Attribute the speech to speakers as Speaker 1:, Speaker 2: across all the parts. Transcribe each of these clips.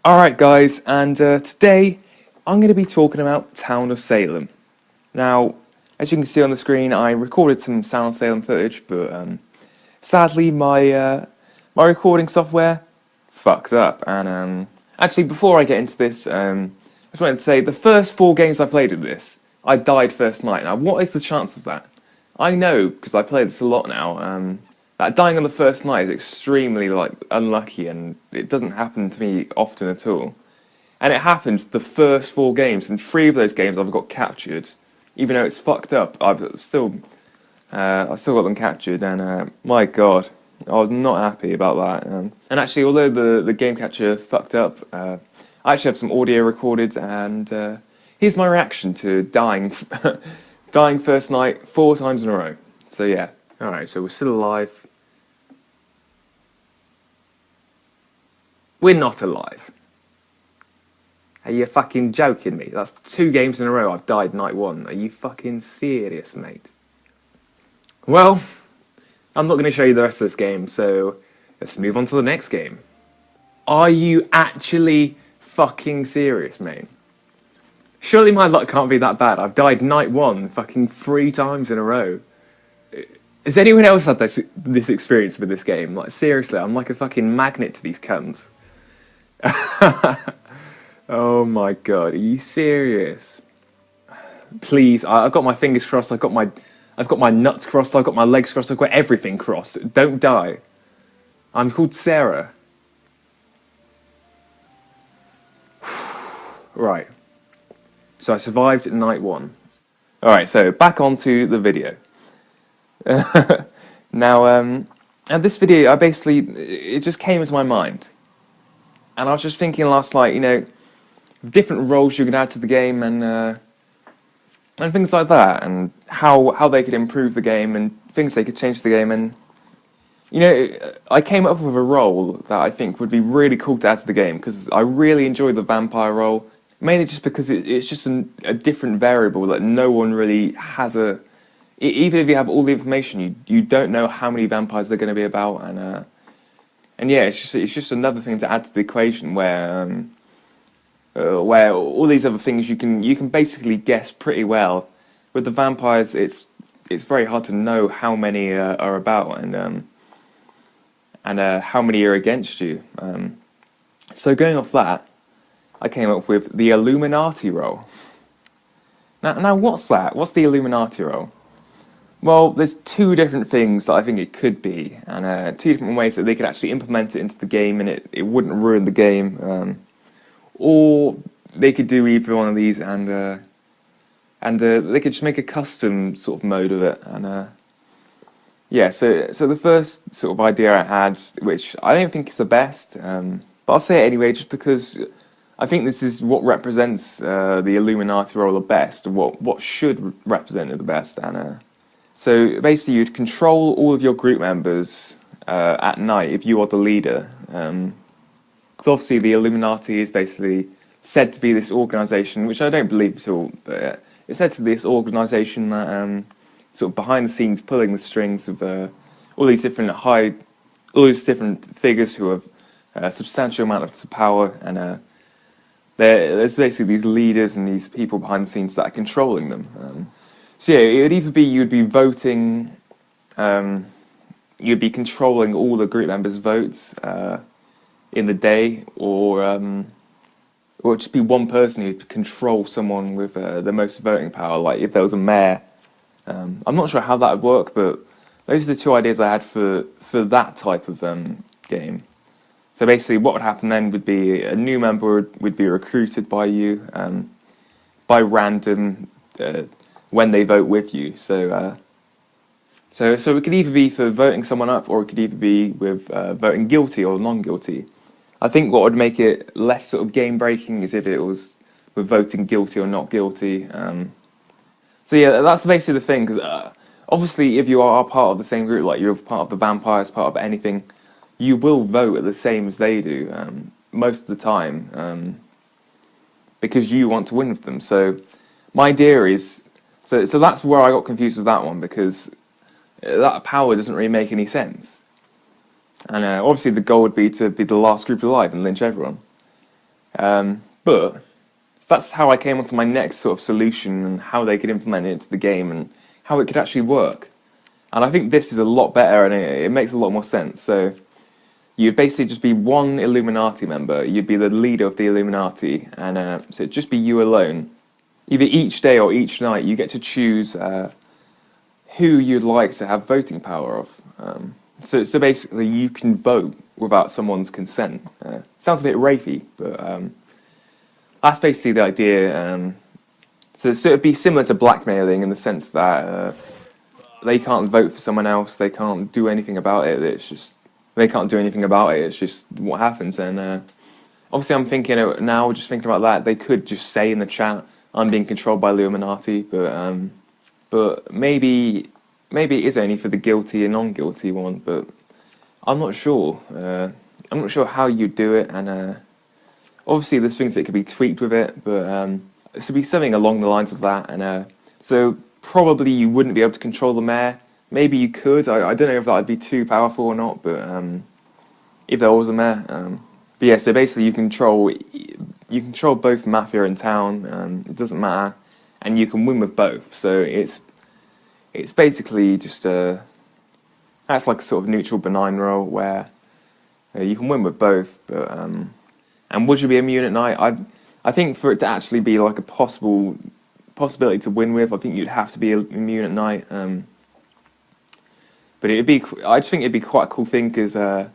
Speaker 1: Alright guys, and today I'm going to be talking about Town of Salem. Now, as you can see on the screen, I recorded some Town of Salem footage, but sadly my recording software fucked up. And actually, before I get into this, I just wanted to say the first 4 games I played of this, I died first night. Now, what is the chance of that? I know, because I play this a lot now, that dying on the first night is extremely unlucky, and it doesn't happen to me often at all. And it happens the first 4 games, and 3 of those games I've got captured, even though it's fucked up. I've still got them captured, and my god, I was not happy about that. And actually, although the game capture fucked up, I actually have some audio recorded, and here's my reaction to dying, dying first night 4 times in a row. So yeah. Alright, so we're still alive. We're not alive. Are you fucking joking me? That's 2 games in a row I've died night 1. Are you fucking serious, mate? Well, I'm not going to show you the rest of this game, so let's move on to the next game. Are you actually fucking serious, mate? Surely my luck can't be that bad. I've died night 1 fucking 3 times in a row. Has anyone else had this experience with this game? Like, seriously, I'm like a fucking magnet to these cunts. Oh my god, are you serious? Please, I've got my fingers crossed, I've got my nuts crossed, I've got my legs crossed, I've got everything crossed. Don't die. I'm called Sarah. Right. So I survived night 1. Alright, so back onto the video. Now, and this video, it just came into my mind. And I was just thinking last night, you know, different roles you could add to the game, and things like that, and how they could improve the game, and things they could change to the game. And you know, I came up with a role that I think would be really cool to add to the game, because I really enjoy the vampire role, mainly just because it's just a different variable that no one really has even if you have all the information, you don't know how many vampires they're going to be about, and yeah, it's just another thing to add to the equation where all these other things you can basically guess pretty well. With the vampires, it's very hard to know how many are about, and how many are against you. So going off that, I came up with the Illuminati role. Now what's that? What's the Illuminati role? Well, there's 2 different things that I think it could be, and 2 different ways that they could actually implement it into the game, and it wouldn't ruin the game. Or they could do either one of these, and they could just make a custom sort of mode of it. And yeah, so the first sort of idea I had, which I don't think is the best, but I'll say it anyway, just because I think this is what represents the Illuminati role the best, what should represent it the best. And so basically, you'd control all of your group members at night if you are the leader. Because obviously the Illuminati is basically said to be this organisation, which I don't believe at all, but it's said to be this organisation that sort of behind the scenes pulling the strings of all these different figures who have a substantial amount of power, and there's basically these leaders and these people behind the scenes that are controlling them. So yeah, it would either be you'd be voting, you'd be controlling all the group members' votes in the day, or it'd just be one person who'd control someone with the most voting power, like if there was a mayor. I'm not sure how that would work, but those are the 2 ideas I had for that type of game. So basically what would happen then would be a new member would be recruited by you by random when they vote with you. So it could either be for voting someone up, or it could either be with voting guilty or non-guilty. I think what would make it less sort of game-breaking is if it was with voting guilty or not guilty. So yeah, that's basically the thing, because obviously if you are part of the same group, like you're part of the vampires, part of anything, you will vote the same as they do most of the time, because you want to win with them. So my idea is, so that's where I got confused with that one, because that power doesn't really make any sense. And obviously the goal would be to be the last group alive and lynch everyone. But that's how I came onto my next sort of solution and how they could implement it into the game and how it could actually work. And I think this is a lot better and it makes a lot more sense. So you'd basically just be one Illuminati member. You'd be the leader of the Illuminati, and so it'd just be you alone. Either each day or each night, you get to choose who you'd like to have voting power of. So basically, you can vote without someone's consent. Sounds a bit rapey, but that's basically the idea. So it'd be similar to blackmailing in the sense that they can't vote for someone else. They can't do anything about it. It's just they can't do anything about it. It's just what happens. And obviously, I'm thinking now, just thinking about that, they could just say in the chat, "I'm being controlled by Illuminati," but maybe it is only for the guilty and non-guilty one. But I'm not sure. I'm not sure how you do it, and obviously there's things that could be tweaked with it, but it should be something along the lines of that. And so probably you wouldn't be able to control the mayor. Maybe you could. I don't know if that would be too powerful or not, but if there was a mayor. But yeah, so basically you control both mafia and town. It doesn't matter, and you can win with both. So it's basically just that's like a sort of neutral, benign role where you can win with both. But and would you be immune at night? I think for it to actually be like a possibility to win with, I think you'd have to be immune at night. But I just think it'd be quite a cool thing because I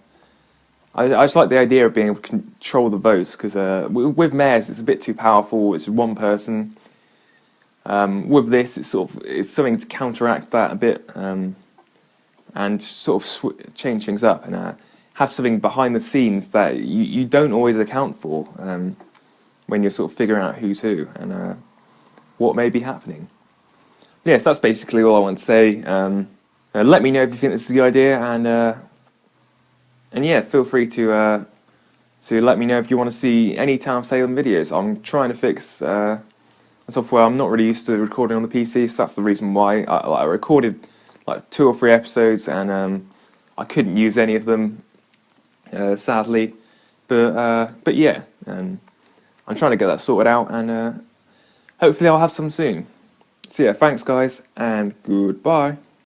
Speaker 1: just like the idea of being able to control the votes because with mayors it's a bit too powerful. It's one person. With this, it's something to counteract that a bit and sort of change things up and have something behind the scenes that you don't always account for when you're sort of figuring out who's who and what may be happening. Yes, that's basically all I want to say. Let me know if you think this is a good idea, and yeah, feel free to let me know if you want to see any Town of Salem videos. I'm trying to fix a software. I'm not really used to recording on the PC, so that's the reason why I recorded like 2 or 3 episodes, and I couldn't use any of them, sadly. But yeah, I'm trying to get that sorted out, and hopefully I'll have some soon. So yeah, thanks guys, and goodbye.